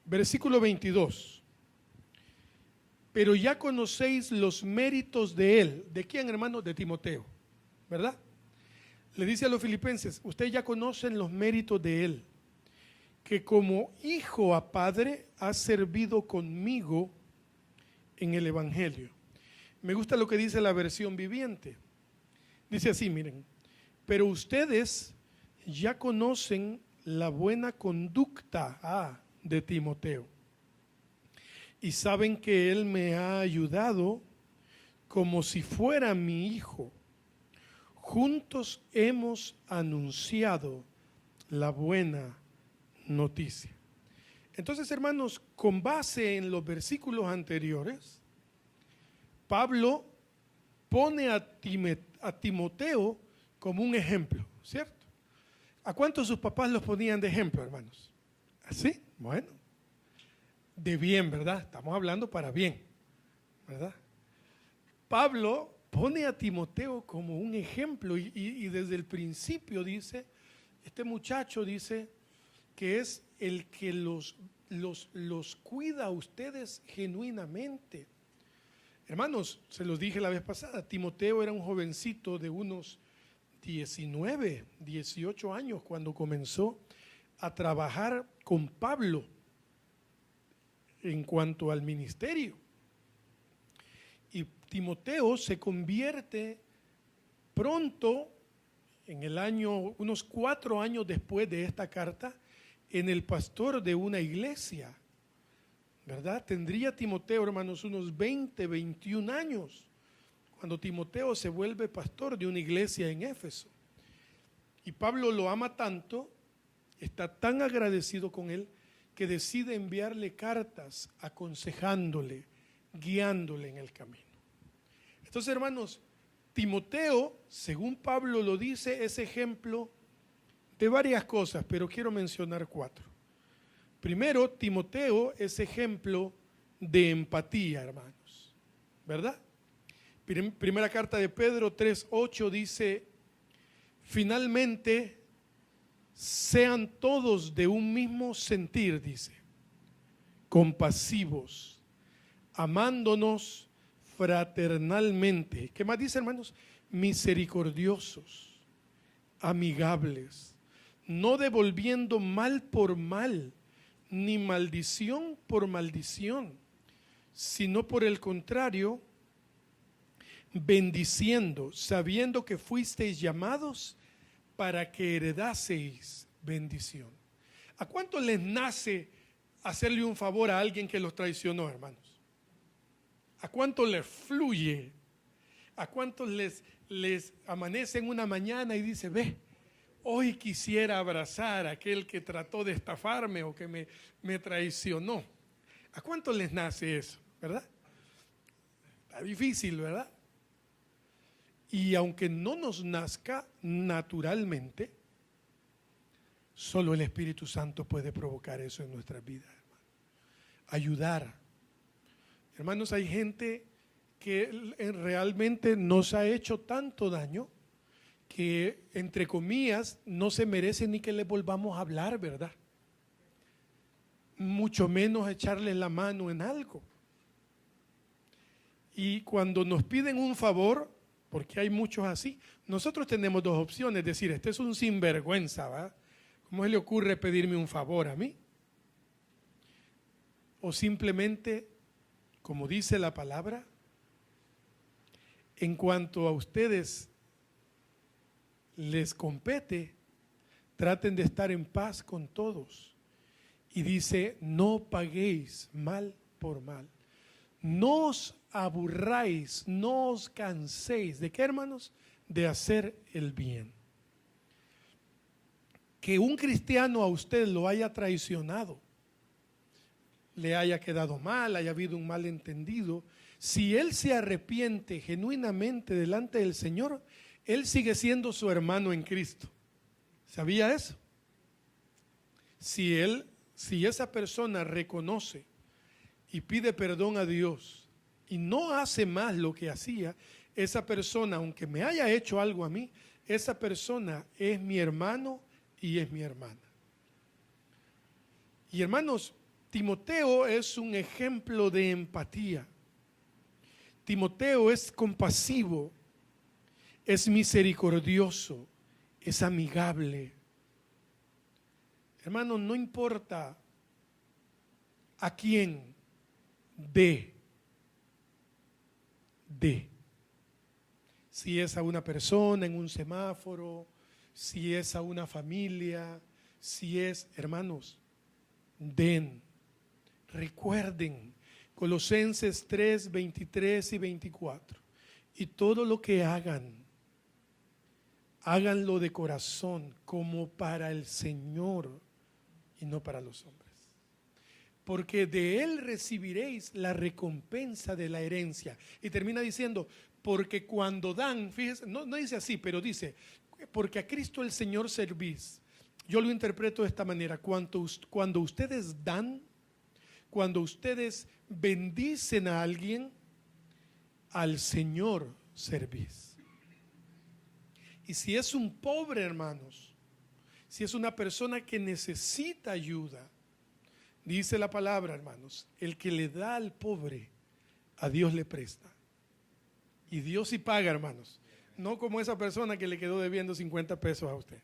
Versículo 22. Pero ya conocéis los méritos de él. ¿De quién, hermano? De Timoteo, ¿verdad? Le dice a los filipenses, ustedes ya conocen los méritos de él, que como hijo a padre ha servido conmigo en el evangelio. Me gusta lo que dice la versión viviente. Dice así, miren, pero ustedes ya conocen la buena conducta de Timoteo y saben que él me ha ayudado como si fuera mi hijo. Juntos hemos anunciado la buena noticia. Entonces, hermanos, con base en los versículos anteriores, Pablo pone a Timoteo como un ejemplo, ¿cierto? ¿A cuántos sus papás los ponían de ejemplo, hermanos? ¿Así? Bueno, de bien, ¿verdad? Estamos hablando para bien, ¿verdad? Pablo pone a Timoteo como un ejemplo y desde el principio dice, este muchacho dice que es el que los cuida a ustedes genuinamente. Hermanos, se los dije la vez pasada, Timoteo era un jovencito de unos 19, 18 años cuando comenzó a trabajar con Pablo en cuanto al ministerio. Y Timoteo se convierte pronto, en el año, unos 4 años después de esta carta, en el pastor de una iglesia, ¿verdad? Tendría Timoteo, hermanos, unos 20, 21 años, cuando Timoteo se vuelve pastor de una iglesia en Éfeso. Y Pablo lo ama tanto, está tan agradecido con él, que decide enviarle cartas aconsejándole, guiándole en el camino. Entonces, hermanos, Timoteo, según Pablo lo dice, es ejemplo de varias cosas, pero quiero mencionar 4. Primero, Timoteo es ejemplo de empatía, hermanos, ¿verdad? Primera carta de Pedro 3:8 dice, finalmente, sean todos de un mismo sentir, dice, compasivos, amándonos fraternalmente. ¿Qué más dice, hermanos? Misericordiosos, amigables, no devolviendo mal por mal, ni maldición por maldición, sino por el contrario, bendiciendo, sabiendo que fuisteis llamados para que heredaseis bendición. ¿A cuánto les nace hacerle un favor a alguien que los traicionó, hermanos? ¿A cuánto les fluye? ¿A cuántos les amanece en una mañana y dice, ve, hoy quisiera abrazar a aquel que trató de estafarme o que me traicionó? ¿A cuánto les nace eso, verdad? Está difícil, ¿verdad? Y aunque no nos nazca naturalmente, solo el Espíritu Santo puede provocar eso en nuestras vidas, hermano. Ayudar. Hermanos, hay gente que realmente nos ha hecho tanto daño que, entre comillas, no se merece ni que le volvamos a hablar, ¿verdad? Mucho menos echarle la mano en algo. Y cuando nos piden un favor, porque hay muchos así, nosotros tenemos 2 opciones, decir, este es un sinvergüenza, ¿verdad? ¿Cómo se le ocurre pedirme un favor a mí? O simplemente, como dice la palabra, en cuanto a ustedes les compete, traten de estar en paz con todos. Y dice, no paguéis mal por mal. No os aburráis, no os canséis. ¿De qué, hermanos? De hacer el bien. Que un cristiano a usted lo haya traicionado, le haya quedado mal, haya habido un malentendido, si él se arrepiente genuinamente delante del Señor, él sigue siendo su hermano en Cristo. ¿Sabía eso? Si esa persona reconoce y pide perdón a Dios y no hace más lo que hacía, esa persona, aunque me haya hecho algo a mí, esa persona es mi hermano y es mi hermana. Y hermanos, Timoteo es un ejemplo de empatía. Timoteo es compasivo, es misericordioso, es amigable. Hermano, no importa a quién dé. Si es a una persona en un semáforo, si es a una familia, si es, hermanos, den. Recuerden Colosenses 3, 23 y 24. Y todo lo que hagan, háganlo de corazón como para el Señor y no para los hombres. Porque de Él recibiréis la recompensa de la herencia. Y termina diciendo, porque cuando dan, fíjese, no dice así, pero dice, porque a Cristo el Señor servís. Yo lo interpreto de esta manera, cuando ustedes dan, cuando ustedes bendicen a alguien, al Señor servís. Y si es un pobre, hermanos, si es una persona que necesita ayuda, dice la palabra, hermanos, el que le da al pobre, a Dios le presta. Y Dios sí paga, hermanos. No como esa persona que le quedó debiendo 50 pesos a usted.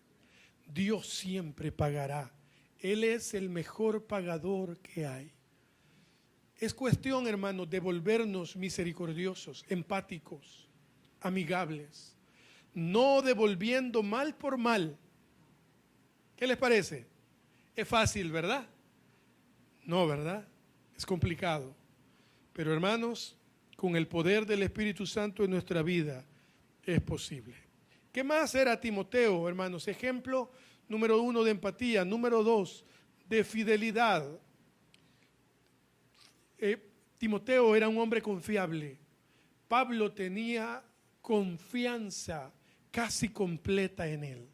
Dios siempre pagará. Él es el mejor pagador que hay. Es cuestión, hermanos, de volvernos misericordiosos, empáticos, amigables, no devolviendo mal por mal. ¿Qué les parece? Es fácil, ¿verdad? No, ¿verdad? Es complicado. Pero, hermanos, con el poder del Espíritu Santo en nuestra vida es posible. ¿Qué más era Timoteo, hermanos? Ejemplo número 1 de empatía, número 2 de fidelidad. Timoteo era un hombre confiable. Pablo tenía confianza casi completa en él.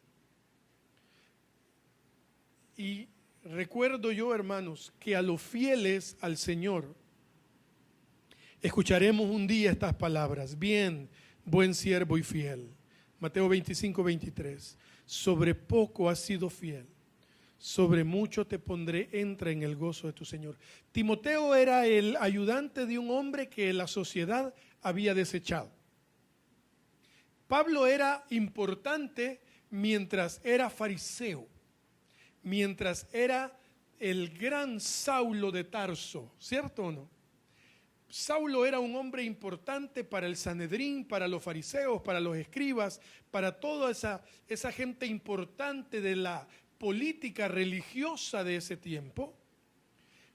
Y recuerdo yo, hermanos, que a los fieles al Señor escucharemos un día estas palabras: bien, buen siervo y fiel. Mateo 25, 23. Sobre poco has sido fiel, sobre mucho te pondré, entra en el gozo de tu Señor. Timoteo era el ayudante de un hombre que la sociedad había desechado. Pablo era importante mientras era fariseo, mientras era el gran Saulo de Tarso, ¿cierto o no? Saulo era un hombre importante para el Sanedrín, para los fariseos, para los escribas, para toda esa gente importante de la política religiosa de ese tiempo.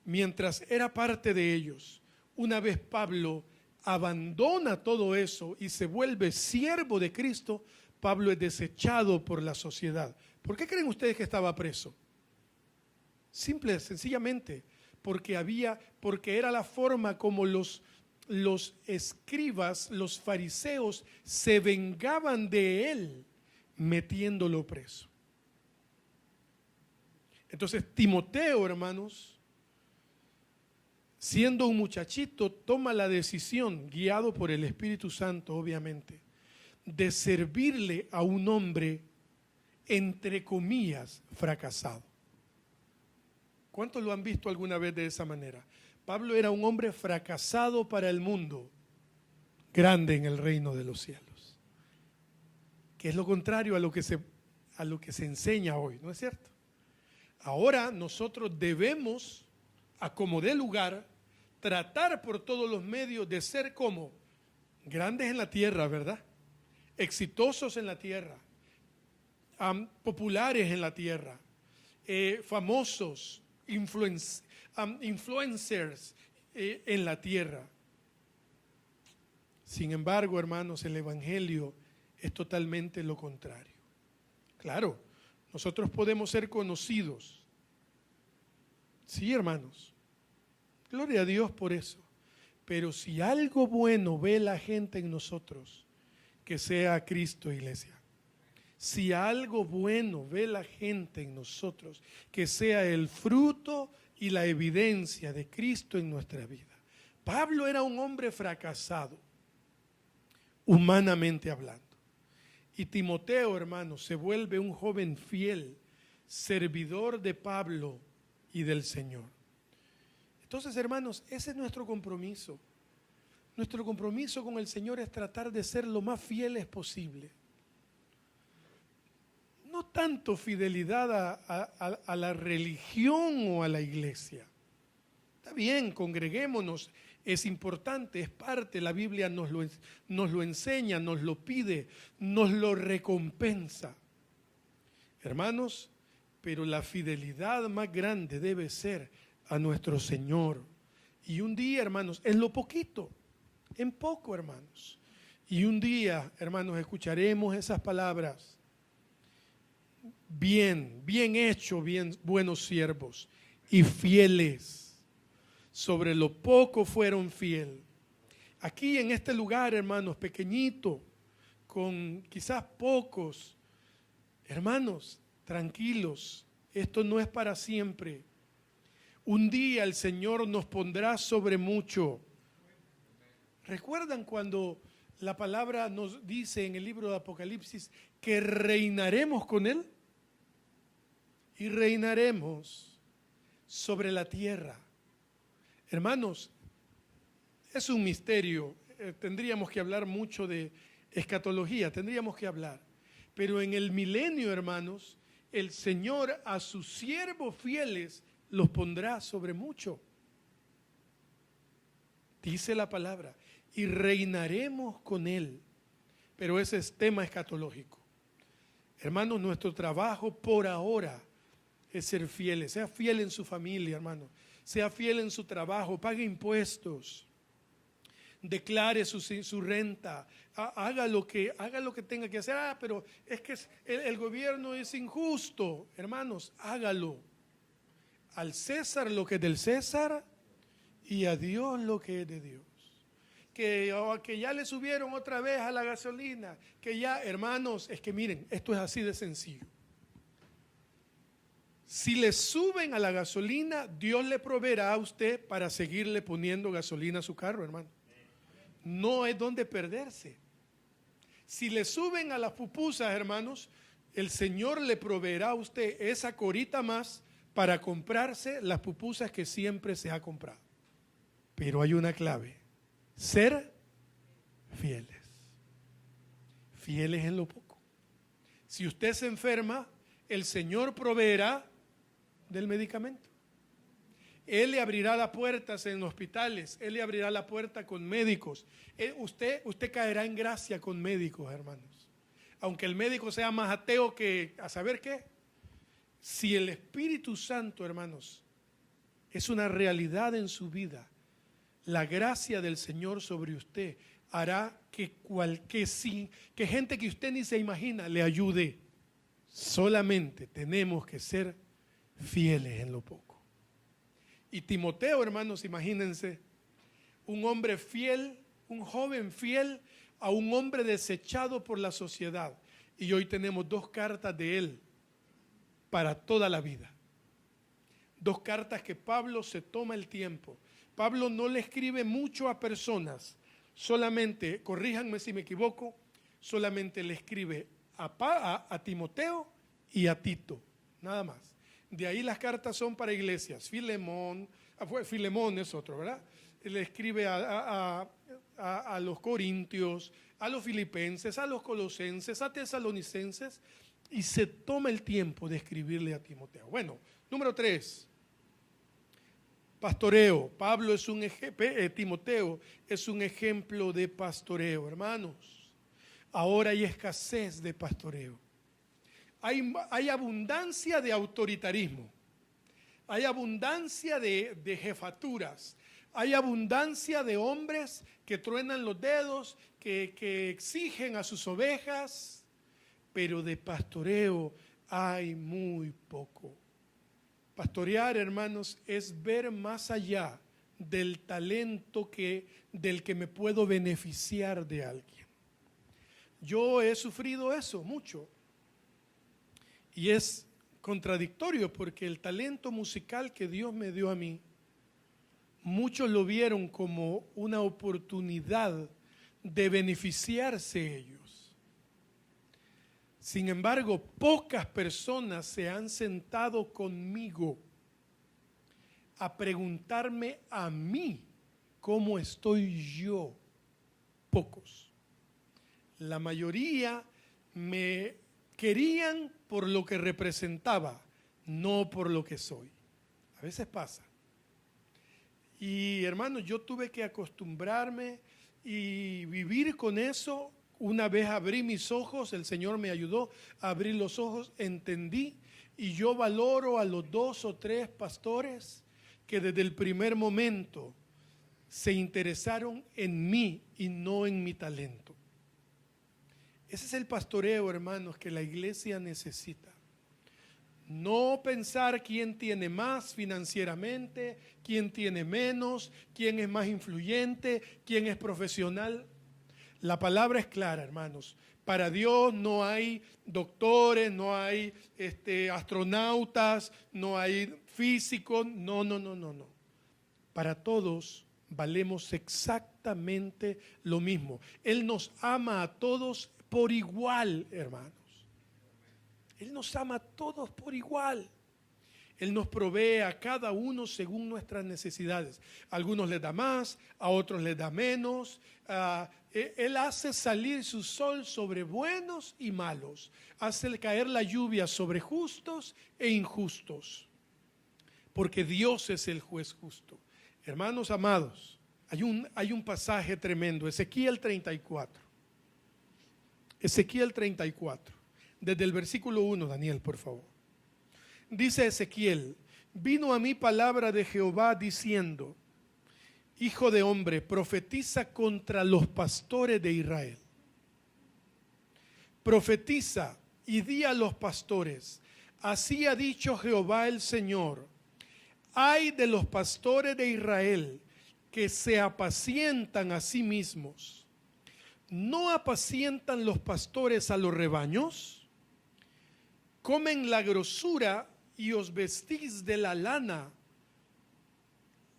Mientras era parte de ellos, una vez Pablo abandona todo eso y se vuelve siervo de Cristo, Pablo es desechado por la sociedad. ¿Por qué creen ustedes que estaba preso? Simple, sencillamente, porque era la forma como los escribas, los fariseos, se vengaban de él metiéndolo preso. Entonces Timoteo, hermanos, siendo un muchachito, toma la decisión, guiado por el Espíritu Santo, obviamente, de servirle a un hombre, entre comillas, fracasado. ¿Cuántos lo han visto alguna vez de esa manera? Pablo era un hombre fracasado para el mundo, grande en el reino de los cielos. Que es lo contrario a lo que se enseña hoy, ¿no es cierto? Ahora nosotros debemos, a como dé lugar, tratar por todos los medios de ser como grandes en la tierra, ¿verdad? Exitosos en la tierra, populares en la tierra, famosos, influencers en la tierra. Sin embargo, hermanos, el Evangelio es totalmente lo contrario. Claro, nosotros podemos ser conocidos. Sí, hermanos. Gloria a Dios por eso. Pero si algo bueno ve la gente en nosotros, que sea Cristo, iglesia. Si algo bueno ve la gente en nosotros, que sea el fruto y la evidencia de Cristo en nuestra vida. Pablo era un hombre fracasado, humanamente hablando. Y Timoteo, hermano, se vuelve un joven fiel, servidor de Pablo y del Señor. Entonces, hermanos, ese es nuestro compromiso. Nuestro compromiso con el Señor es tratar de ser lo más fieles posible. No tanto fidelidad a la religión o a la iglesia. Está bien, congreguémonos, es importante, es parte, la Biblia nos lo enseña, nos lo pide, nos lo recompensa. Hermanos, pero la fidelidad más grande debe ser a nuestro Señor. Y un día, hermanos, en lo poquito, en poco, hermanos. Y un día, hermanos, escucharemos esas palabras. Bien hecho, bien buenos siervos y fieles. Sobre lo poco fueron fiel. Aquí en este lugar, hermanos, pequeñito, con quizás pocos, hermanos, tranquilos, esto no es para siempre. Un día el Señor nos pondrá sobre mucho. ¿Recuerdan cuando la palabra nos dice en el libro de Apocalipsis que reinaremos con Él? Y reinaremos sobre la tierra. Hermanos, es un misterio. Tendríamos que hablar mucho de escatología, tendríamos que hablar. Pero en el milenio, hermanos, el Señor a sus siervos fieles los pondrá sobre mucho. Dice la palabra, y reinaremos con Él. Pero ese es tema escatológico. Hermanos, nuestro trabajo por ahora es ser fieles. Sea fiel en su familia, hermano. Sea fiel en su trabajo, pague impuestos, declare su renta, haga lo que tenga que hacer. Pero es que el gobierno es injusto. Hermanos, hágalo. Al César lo que es del César y a Dios lo que es de Dios. Que ya le subieron otra vez a la gasolina, que ya, hermanos, es que miren, esto es así de sencillo. Si le suben a la gasolina, Dios le proveerá a usted para seguirle poniendo gasolina a su carro, hermano. No es donde perderse. Si le suben a las pupusas, hermanos, el Señor le proveerá a usted esa corita más para comprarse las pupusas que siempre se ha comprado. Pero hay una clave: ser fieles. Fieles en lo poco. Si usted se enferma, el Señor proveerá del medicamento. Él le abrirá las puertas en hospitales, Él le abrirá la puerta con médicos. Usted caerá en gracia con médicos, hermanos. Aunque el médico sea más ateo que a saber qué. Si el Espíritu Santo, hermanos, es una realidad en su vida, la gracia del Señor sobre usted hará que gente que usted ni se imagina le ayude. Solamente tenemos que ser fieles en lo poco. Y Timoteo, hermanos, imagínense, un hombre fiel, un joven fiel a un hombre desechado por la sociedad. Y hoy tenemos 2 cartas de él para toda la vida. 2 cartas que Pablo se toma el tiempo. Pablo no le escribe mucho a personas, solamente, corríjanme si me equivoco, solamente le escribe a Timoteo y a Tito, nada más. De ahí las cartas son para iglesias. Filemón es otro, ¿verdad? Le escribe a los corintios, a los filipenses, a los colosenses, a tesalonicenses, y se toma el tiempo de escribirle a Timoteo. Bueno, número 3. Pastoreo. Timoteo es un ejemplo de pastoreo, hermanos. Ahora hay escasez de pastoreo. Hay abundancia de autoritarismo. Hay abundancia de jefaturas. Hay abundancia de hombres que truenan los dedos, que exigen a sus ovejas, pero de pastoreo hay muy poco. Pastorear, hermanos, es ver más allá del talento del que me puedo beneficiar de alguien. Yo he sufrido eso mucho. Y es contradictorio porque el talento musical que Dios me dio a mí, muchos lo vieron como una oportunidad de beneficiarse ellos. Sin embargo, pocas personas se han sentado conmigo a preguntarme a mí cómo estoy yo. Pocos. La mayoría me querían por lo que representaba, no por lo que soy. A veces pasa. Y hermanos, yo tuve que acostumbrarme y vivir con eso. Una vez abrí mis ojos, el Señor me ayudó a abrir los ojos, entendí, y yo valoro a los 2 o 3 pastores que desde el primer momento se interesaron en mí y no en mi talento. Ese es el pastoreo, hermanos, que la iglesia necesita. No pensar quién tiene más financieramente, quién tiene menos, quién es más influyente, quién es profesional. La palabra es clara, hermanos. Para Dios no hay doctores, no hay astronautas, no hay físicos. No. Para todos valemos exactamente lo mismo. Él nos ama a todos por igual, hermanos. Él nos ama a todos por igual. Él nos provee a cada uno según nuestras necesidades. A algunos les da más, a otros les da menos. Él hace salir su sol sobre buenos y malos. Hace caer la lluvia sobre justos e injustos. Porque Dios es el juez justo. Hermanos amados, hay un pasaje tremendo, Ezequiel 34. Ezequiel 34. Desde el versículo 1, Daniel, por favor. Dice Ezequiel: vino a mí palabra de Jehová diciendo: hijo de hombre, profetiza contra los pastores de Israel. Profetiza y di a los pastores: así ha dicho Jehová el Señor, ay de los pastores de Israel que se apacientan a sí mismos. ¿No apacientan los pastores a los rebaños? Comen la grosura y os vestís de la lana.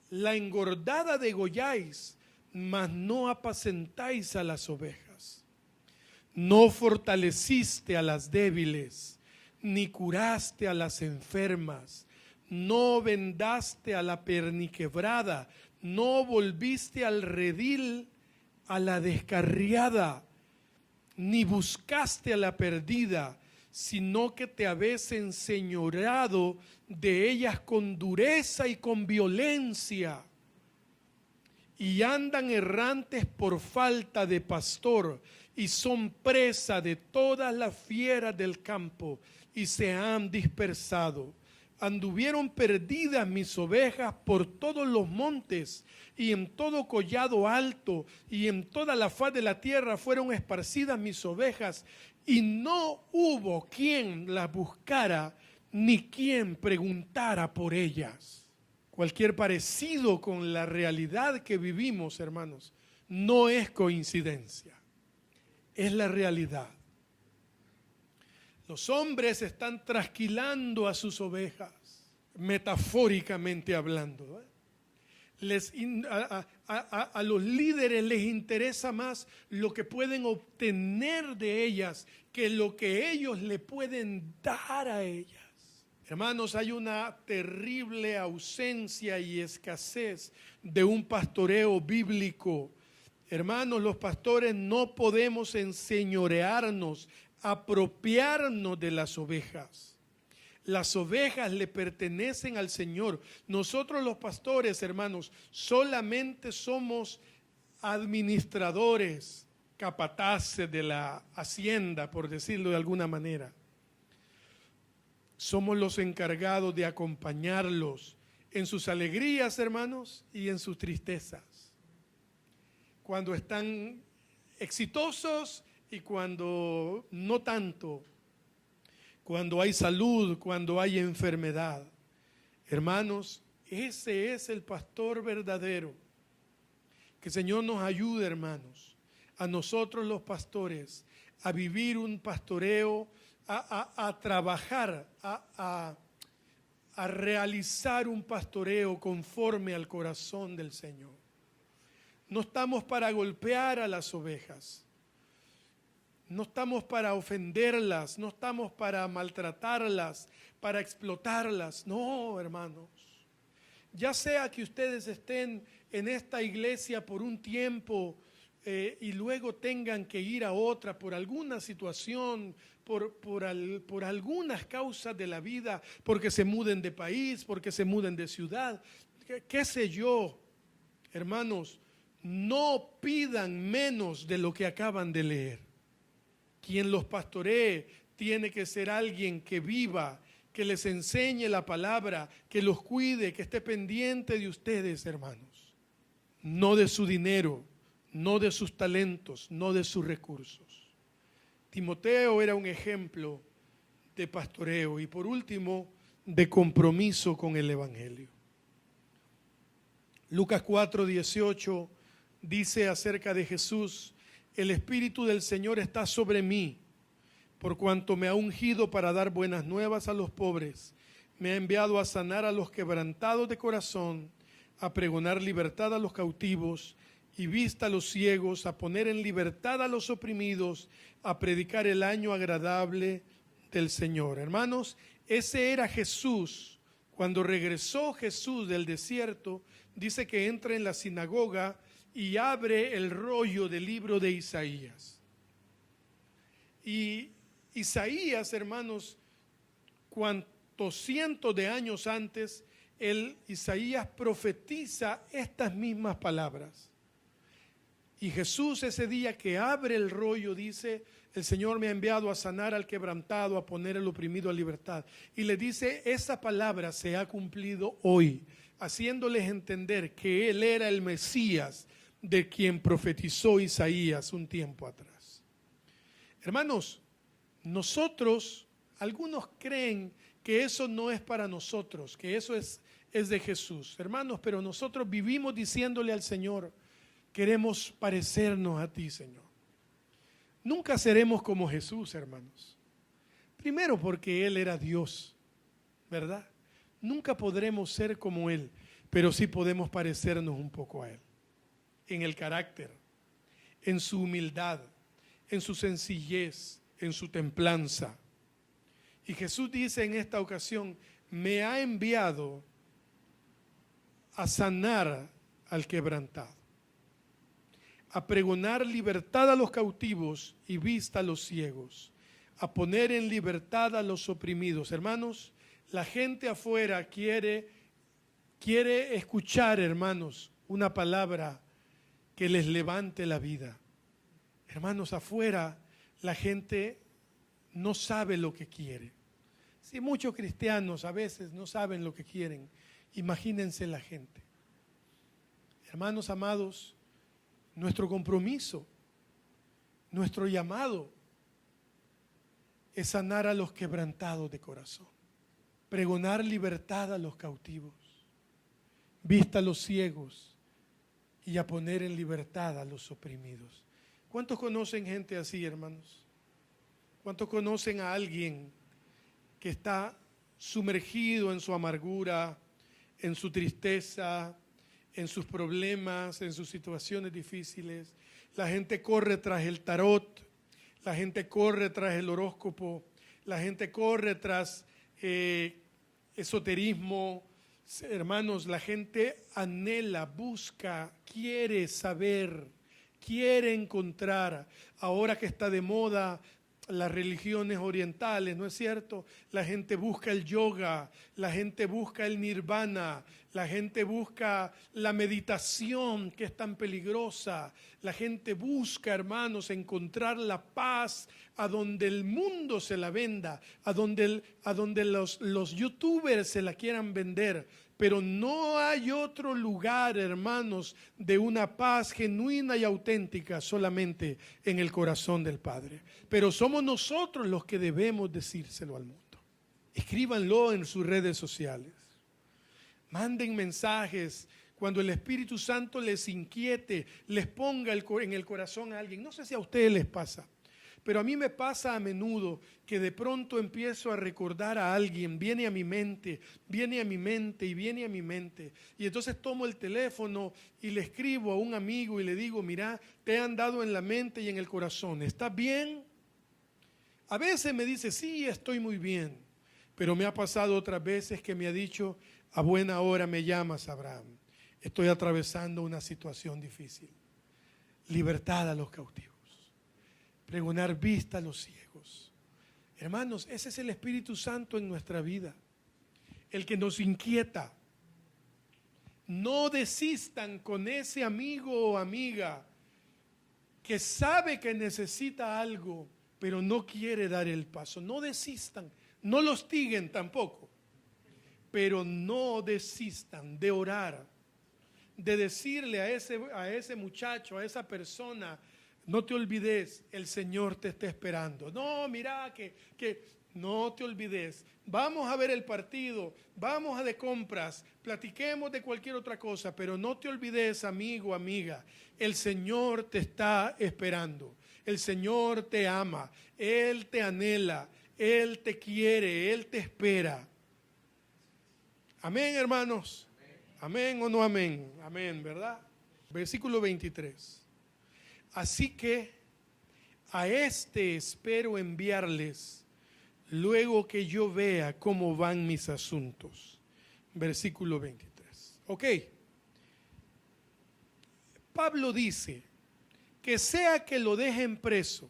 La engordada degolláis, mas no apacentáis a las ovejas. No fortaleciste a las débiles, ni curaste a las enfermas. No vendaste a la perniquebrada, no volviste al redil a la descarriada, ni buscaste a la perdida, sino que te habéis enseñoreado de ellas con dureza y con violencia, y andan errantes por falta de pastor, y son presa de todas las fieras del campo, y se han dispersado. Anduvieron perdidas mis ovejas por todos los montes, y en todo collado alto, y en toda la faz de la tierra fueron esparcidas mis ovejas, y no hubo quien las buscara, ni quien preguntara por ellas. Cualquier parecido con la realidad que vivimos, hermanos, no es coincidencia, es la realidad. Los hombres están trasquilando a sus ovejas, metafóricamente hablando. A los líderes les interesa más lo que pueden obtener de ellas que lo que ellos le pueden dar a ellas. Hermanos, hay una terrible ausencia y escasez de un pastoreo bíblico. Hermanos, los pastores no podemos enseñorearnos, apropiarnos de las ovejas. Las ovejas le pertenecen al Señor. Nosotros los pastores, hermanos, solamente somos administradores, capataces de la hacienda, por decirlo de alguna manera. Somos los encargados de acompañarlos en sus alegrías, hermanos, y en sus tristezas. Cuando están exitosos y cuando no tanto. Cuando hay salud, cuando hay enfermedad. Hermanos, ese es el pastor verdadero. Que el Señor nos ayude, hermanos, a nosotros los pastores, a vivir un pastoreo, a trabajar, a realizar un pastoreo conforme al corazón del Señor. No estamos para golpear a las ovejas. No estamos para ofenderlas, no estamos para maltratarlas, para explotarlas. No, hermanos. ya sea que ustedes estén en esta iglesia por un tiempo y luego tengan que ir a otra por alguna situación, por algunas causas de la vida, porque se muden de país, porque se muden de ciudad, qué sé yo, hermanos, no pidan menos de lo que acaban de leer. Quien los pastoree tiene que ser alguien que viva, que les enseñe la palabra, que los cuide, que esté pendiente de ustedes, hermanos. No de su dinero, no de sus talentos, no de sus recursos. Timoteo era un ejemplo de pastoreo y por último, de compromiso con el evangelio. Lucas 4:18 dice acerca de Jesús: el Espíritu del Señor está sobre mí, por cuanto me ha ungido para dar buenas nuevas a los pobres, me ha enviado a sanar a los quebrantados de corazón, a pregonar libertad a los cautivos y vista a los ciegos, a poner en libertad a los oprimidos, a predicar el año agradable del Señor. Hermanos, ese era Jesús. Cuando regresó Jesús del desierto, dice que entra en la sinagoga y abre el rollo del libro de Isaías. Y Isaías, hermanos, cuantos cientos de años antes, Isaías profetiza estas mismas palabras. Y Jesús ese día que abre el rollo dice: el Señor me ha enviado a sanar al quebrantado, a poner al oprimido a libertad. Y le dice, esa palabra se ha cumplido hoy, haciéndoles entender que Él era el Mesías de quien profetizó Isaías un tiempo atrás. Hermanos, nosotros, algunos creen que eso no es para nosotros, que eso es de Jesús. Hermanos, pero nosotros vivimos diciéndole al Señor: queremos parecernos a ti, Señor. Nunca seremos como Jesús, hermanos. Primero porque Él era Dios, ¿verdad? Nunca podremos ser como Él, pero sí podemos parecernos un poco a Él. En el carácter, en su humildad, en su sencillez, en su templanza. Y Jesús dice en esta ocasión: me ha enviado a sanar al quebrantado, a pregonar libertad a los cautivos y vista a los ciegos, a poner en libertad a los oprimidos. Hermanos, la gente afuera quiere escuchar, hermanos, una palabra que les levante la vida. Hermanos, afuera la gente no sabe lo que quiere. Si muchos cristianos a veces no saben lo que quieren, imagínense la gente. Hermanos amados, nuestro compromiso, nuestro llamado es sanar a los quebrantados de corazón, pregonar libertad a los cautivos, vista a los ciegos y a poner en libertad a los oprimidos. ¿Cuántos conocen gente así, hermanos? ¿Cuántos conocen a alguien que está sumergido en su amargura, en su tristeza, en sus problemas, en sus situaciones difíciles? La gente corre tras el tarot, la gente corre tras el horóscopo, la gente corre tras esoterismo. Hermanos, la gente anhela, busca, quiere saber, quiere encontrar. Ahora que está de moda las religiones orientales, ¿no es cierto? La gente busca el yoga, la gente busca el nirvana, la gente busca la meditación que es tan peligrosa. La gente busca, hermanos, encontrar la paz a donde el mundo se la venda, a donde los youtubers se la quieran vender. Pero no hay otro lugar, hermanos, de una paz genuina y auténtica solamente en el corazón del Padre. Pero somos nosotros los que debemos decírselo al mundo. Escríbanlo en sus redes sociales. Manden mensajes cuando el Espíritu Santo les inquiete, les ponga en el corazón a alguien. No sé si a ustedes les pasa, pero a mí me pasa a menudo que de pronto empiezo a recordar a alguien, viene a mi mente, viene a mi mente y viene a mi mente. Y entonces tomo el teléfono y le escribo a un amigo y le digo: mira, te han dado en la mente y en el corazón, ¿estás bien? A veces me dice: sí, estoy muy bien. Pero me ha pasado otras veces que me ha dicho: A buena hora me llamas, Abraham. Estoy atravesando una situación difícil. Libertad a los cautivos. Pregonar vista a los ciegos. Hermanos, ese es el Espíritu Santo en nuestra vida. El que nos inquieta. No desistan con ese amigo o amiga que sabe que necesita algo, pero no quiere dar el paso. No desistan, no los hostiguen tampoco, pero no desistan de orar, de decirle a ese muchacho, a esa persona: no te olvides, el Señor te está esperando. No, mira que no te olvides. Vamos a ver el partido, vamos a de compras, platiquemos de cualquier otra cosa, pero no te olvides, amigo, amiga, el Señor te está esperando. El Señor te ama, Él te anhela, Él te quiere, Él te espera. Amén, hermanos. Amén o no amén. Amén, ¿verdad? Versículo 23. Así que a este espero enviarles luego que yo vea cómo van mis asuntos. Versículo 23. Ok. Pablo dice que sea que lo dejen preso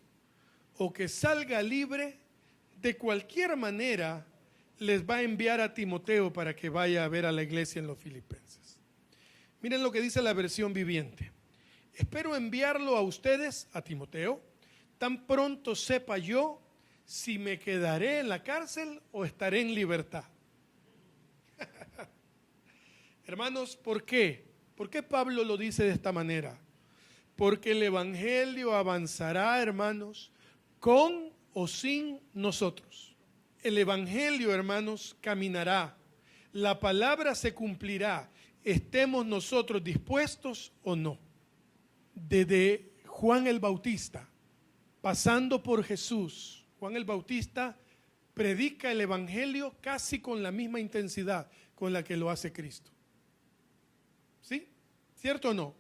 o que salga libre, de cualquier manera les va a enviar a Timoteo para que vaya a ver a la iglesia en los Filipenses. Miren lo que dice la versión viviente. Espero enviarlo a ustedes, a Timoteo, tan pronto sepa yo si me quedaré en la cárcel o estaré en libertad. Hermanos, ¿por qué? ¿Por qué Pablo lo dice de esta manera? Porque el evangelio avanzará, hermanos, con o sin nosotros. El evangelio, hermanos, caminará. La palabra se cumplirá, estemos nosotros dispuestos o no. Desde Juan el Bautista, pasando por Jesús, Juan el Bautista predica el evangelio casi con la misma intensidad con la que lo hace Cristo. ¿Sí? ¿Cierto o no?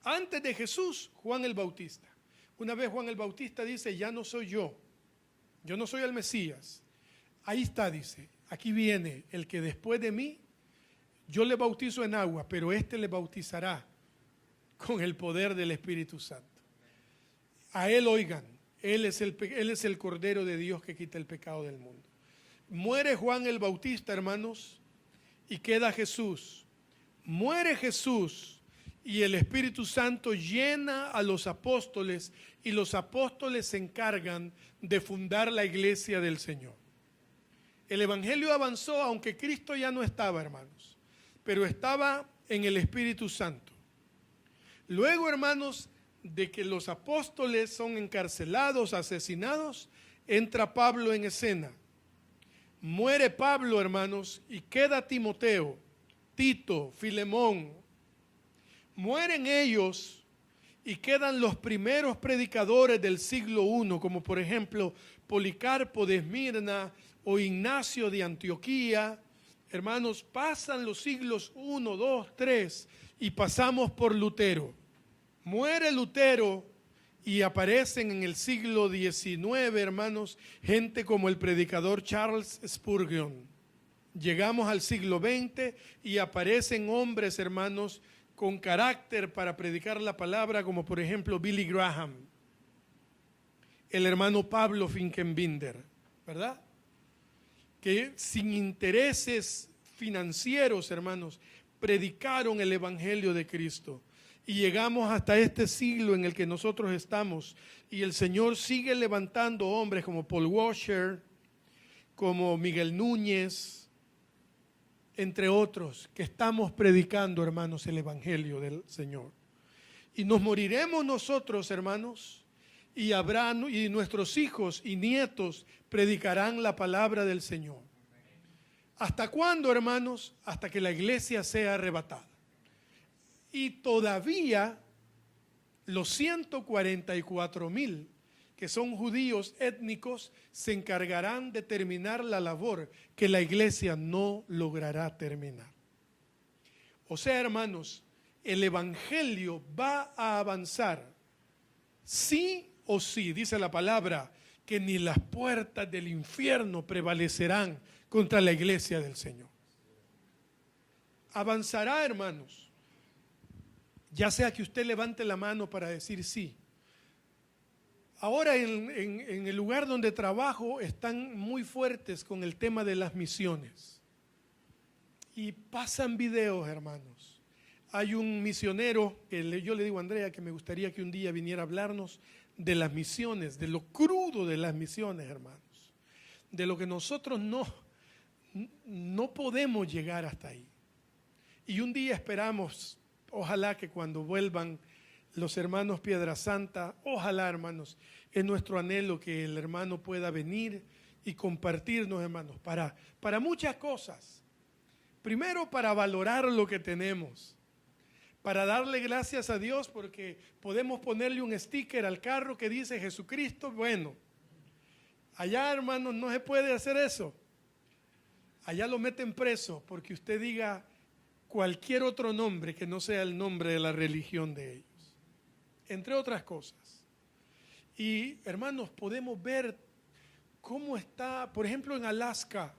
Antes de Jesús, Juan el Bautista. Una vez Juan el Bautista dice: ya no soy yo no soy el Mesías. Ahí está, dice, aquí viene el que después de mí, yo le bautizo en agua, pero este le bautizará con el poder del Espíritu Santo. A él oigan, él es el Cordero de Dios que quita el pecado del mundo. Muere Juan el Bautista, hermanos, y queda Jesús. Muere Jesús y el Espíritu Santo llena a los apóstoles, y los apóstoles se encargan de fundar la iglesia del Señor. El evangelio avanzó aunque Cristo ya no estaba, hermanos, pero estaba en el Espíritu Santo. Luego, hermanos, de que los apóstoles son encarcelados, asesinados, entra Pablo en escena. Muere Pablo, hermanos, y queda Timoteo, Tito, Filemón. Mueren ellos y quedan los primeros predicadores del siglo I, como por ejemplo Policarpo de Esmirna o Ignacio de Antioquía. Hermanos, pasan los siglos I, II, III y pasamos por Lutero. Muere Lutero y aparecen en el siglo XIX, hermanos, gente como el predicador Charles Spurgeon. Llegamos al siglo XX y aparecen hombres, hermanos, con carácter para predicar la palabra, como por ejemplo Billy Graham, el hermano Pablo Finkenbinder, ¿verdad? Que sin intereses financieros, hermanos, predicaron el evangelio de Cristo. Y llegamos hasta este siglo en el que nosotros estamos, y el Señor sigue levantando hombres como Paul Washer, como Miguel Núñez, entre otros, que estamos predicando, hermanos, el evangelio del Señor. Y nos moriremos nosotros, hermanos, y nuestros hijos y nietos predicarán la palabra del Señor. ¿Hasta cuándo, hermanos? Hasta que la iglesia sea arrebatada. Y todavía los 144,000 que son judíos étnicos se encargarán de terminar la labor que la iglesia no logrará terminar. O sea, hermanos, el evangelio va a avanzar, sí o sí, dice la palabra, que ni las puertas del infierno prevalecerán contra la iglesia del Señor. avanzará, hermanos. Ya sea que usted levante la mano para decir sí. Ahora en el lugar donde trabajo están muy fuertes con el tema de las misiones. Y pasan videos, hermanos. Hay un misionero que yo le digo a Andrea que me gustaría que un día viniera a hablarnos de las misiones, de lo crudo de las misiones, hermanos. De lo que nosotros no podemos llegar hasta ahí. Y un día esperamos, ojalá que cuando vuelvan los hermanos Piedra Santa, ojalá, hermanos, es nuestro anhelo que el hermano pueda venir y compartirnos, hermanos, para muchas cosas. Primero, para valorar lo que tenemos, para darle gracias a Dios porque podemos ponerle un sticker al carro que dice Jesucristo. Bueno, allá, hermanos, no se puede hacer eso. Allá lo meten preso porque usted diga cualquier otro nombre que no sea el nombre de la religión de ellos, entre otras cosas. Y, hermanos, podemos ver cómo está, por ejemplo, en Alaska,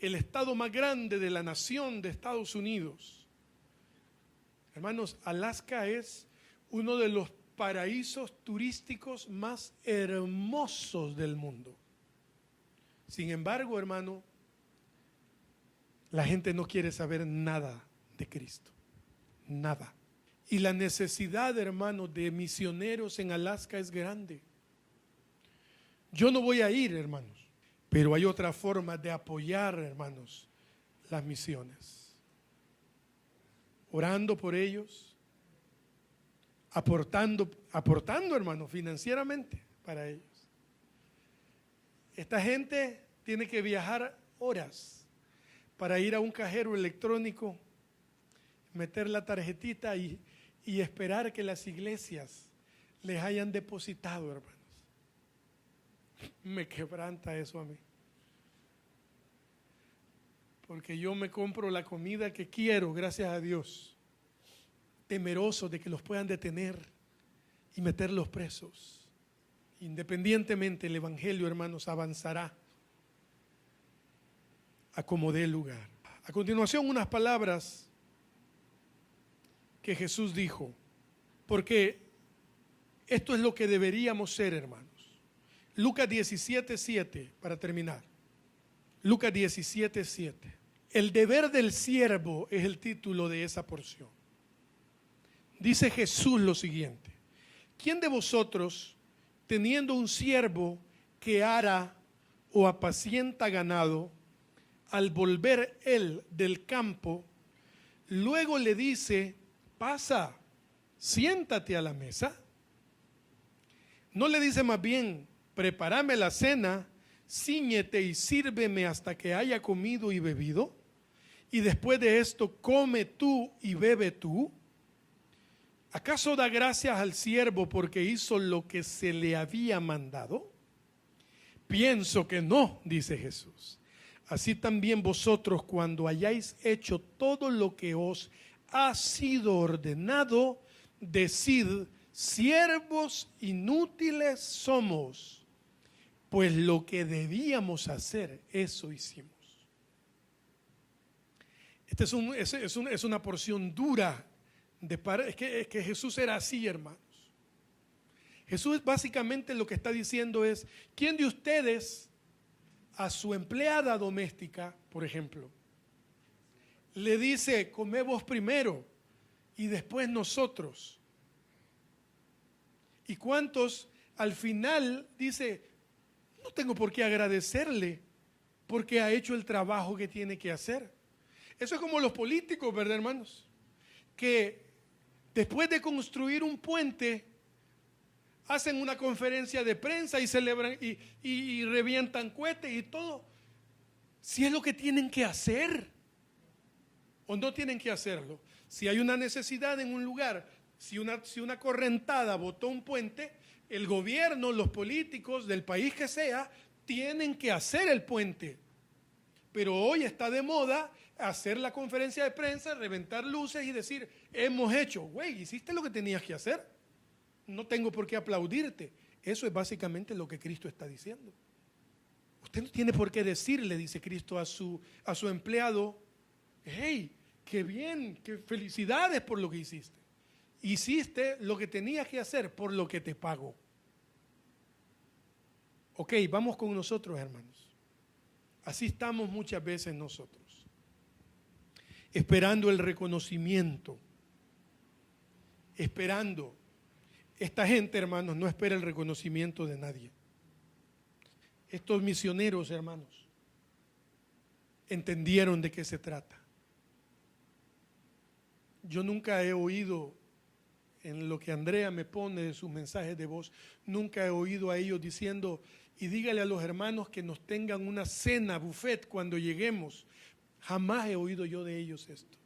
el estado más grande de la nación de Estados Unidos. Hermanos, Alaska es uno de los paraísos turísticos más hermosos del mundo. Sin embargo, hermano, la gente no quiere saber nada de Cristo, nada. Y la necesidad, hermanos, de misioneros en Alaska es grande. Yo no voy a ir, hermanos, pero hay otra forma de apoyar, hermanos, las misiones. Orando por ellos, aportando, hermanos, financieramente para ellos. Esta gente tiene que viajar horas para ir a un cajero electrónico, meter la tarjetita y esperar que las iglesias les hayan depositado, hermanos. Me quebranta eso a mí. Porque yo me compro la comida que quiero, gracias a Dios, temeroso de que los puedan detener y meterlos presos. Independientemente, el evangelio, hermanos, avanzará a como dé lugar. A continuación, unas palabras que Jesús dijo, porque esto es lo que deberíamos ser, hermanos. Lucas 17:7, para terminar. Lucas 17:7. El deber del siervo es el título de esa porción. Dice Jesús lo siguiente: ¿quién de vosotros, teniendo un siervo que ara o apacienta ganado, al volver él del campo, luego le dice, pasa, siéntate a la mesa? No le dice más bien, prepárame la cena, cíñete y sírveme hasta que haya comido y bebido, y después de esto come tú y bebe tú. ¿Acaso da gracias al siervo porque hizo lo que se le había mandado? Pienso que no, dice Jesús. Así también vosotros, cuando hayáis hecho todo lo que os ha sido ordenado, decid, siervos inútiles somos, pues lo que debíamos hacer, eso hicimos. Esta es una porción dura. Es que Jesús era así, hermanos. Jesús básicamente lo que está diciendo es, ¿quién de ustedes a su empleada doméstica, por ejemplo, le dice, come vos primero y después nosotros? ¿Y cuántos al final dice, no tengo por qué agradecerle porque ha hecho el trabajo que tiene que hacer? Eso es como los políticos, ¿verdad, hermanos? Que después de construir un puente, hacen una conferencia de prensa y celebran y revientan cohetes y todo. Si es lo que tienen que hacer o no tienen que hacerlo. Si hay una necesidad en un lugar, si una correntada botó un puente, el gobierno, los políticos del país que sea, tienen que hacer el puente. Pero hoy está de moda hacer la conferencia de prensa, reventar luces y decir, hemos hecho. Güey, hiciste lo que tenías que hacer. No tengo por qué aplaudirte. Eso es básicamente lo que Cristo está diciendo. Usted no tiene por qué decirle, dice Cristo a su empleado, hey, qué bien, qué felicidades por lo que hiciste. Hiciste lo que tenías que hacer por lo que te pagó. Ok, vamos con nosotros, hermanos. Así estamos muchas veces nosotros, esperando el reconocimiento, esperando. Esta gente, hermanos, no espera el reconocimiento de nadie. Estos misioneros, hermanos, entendieron de qué se trata. Yo nunca he oído, en lo que Andrea me pone de sus mensajes de voz, nunca he oído a ellos diciendo, y dígale a los hermanos que nos tengan una cena, buffet, cuando lleguemos. Jamás he oído yo de ellos esto.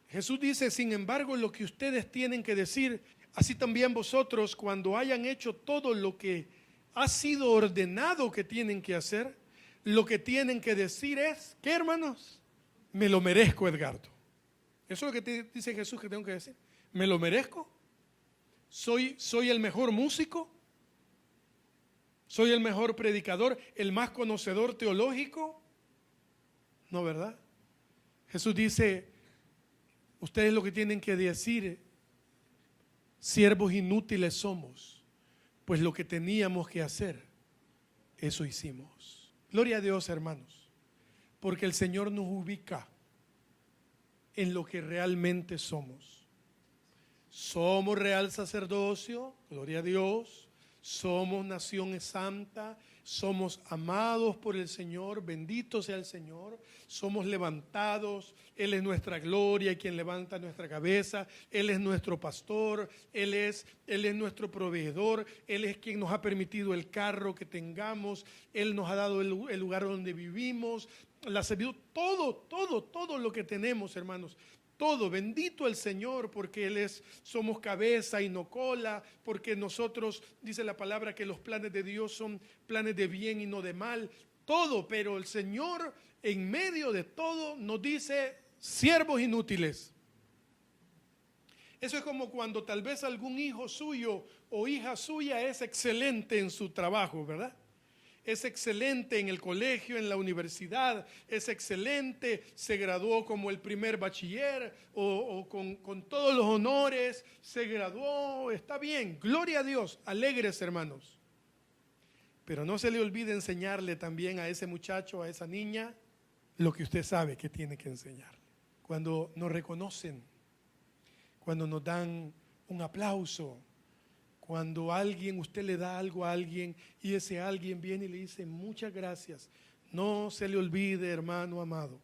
Jesús dice, sin embargo, lo que ustedes tienen que decir, así también vosotros, cuando hayan hecho todo lo que ha sido ordenado que tienen que hacer, lo que tienen que decir es, ¿qué, hermanos? Me lo merezco, Edgardo. Eso es lo que dice Jesús que tengo que decir. ¿Me lo merezco? ¿Soy el mejor músico? ¿Soy el mejor predicador? ¿El más conocedor teológico? No, ¿verdad? Jesús dice, ustedes lo que tienen que decir, siervos inútiles somos, pues lo que teníamos que hacer, eso hicimos. Gloria a Dios, hermanos, porque el Señor nos ubica en lo que realmente somos. Somos real sacerdocio, gloria a Dios. Somos nación santa, somos amados por el Señor, bendito sea el Señor, somos levantados, Él es nuestra gloria, quien levanta nuestra cabeza, Él es nuestro pastor, Él es nuestro proveedor, Él es quien nos ha permitido el carro que tengamos, Él nos ha dado el lugar donde vivimos, la sabiduría, todo lo que tenemos, hermanos. Todo, bendito el Señor, porque somos cabeza y no cola, porque nosotros, dice la palabra, que los planes de Dios son planes de bien y no de mal, todo, pero el Señor en medio de todo nos dice, siervos inútiles. Eso es como cuando tal vez algún hijo suyo o hija suya es excelente en su trabajo, ¿verdad? Es excelente en el colegio, en la universidad, es excelente, se graduó como el primer bachiller o con todos los honores, se graduó, está bien, gloria a Dios, alegres hermanos. Pero no se le olvide enseñarle también a ese muchacho, a esa niña, lo que usted sabe que tiene que enseñarle. Cuando nos reconocen, cuando nos dan un aplauso, cuando usted le da algo a alguien y ese alguien viene y le dice muchas gracias, no se le olvide, hermano amado,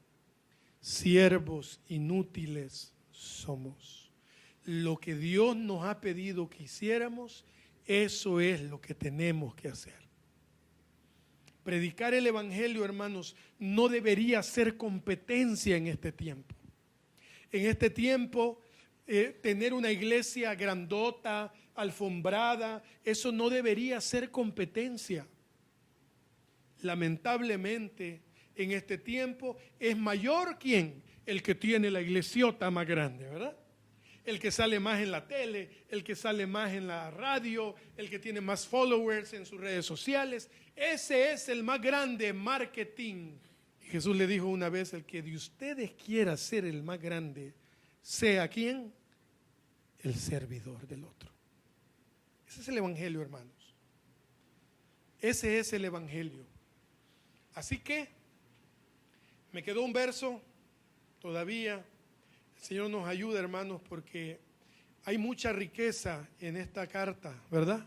siervos inútiles somos. Lo que Dios nos ha pedido que hiciéramos, eso es lo que tenemos que hacer. Predicar el evangelio, hermanos, no debería ser competencia en este tiempo. En este tiempo, tener una iglesia grandota, alfombrada, eso no debería ser competencia. Lamentablemente, en este tiempo es mayor ¿quién? El que tiene la iglesiota más grande, ¿verdad? El que sale más en la tele, el que sale más en la radio, el que tiene más followers en sus redes sociales. Ese es el más grande marketing. Y Jesús le dijo una vez, el que de ustedes quiera ser el más grande, sea ¿quién? El servidor del otro. Ese es el evangelio, hermanos. Ese es el evangelio. Así que me quedó un verso todavía. El Señor nos ayuda, hermanos, porque hay mucha riqueza en esta carta, ¿verdad?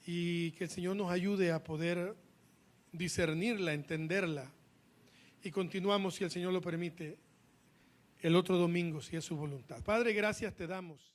Y que el Señor nos ayude a poder discernirla, entenderla. Y continuamos, si el Señor lo permite, el otro domingo, si es su voluntad. Padre, gracias te damos.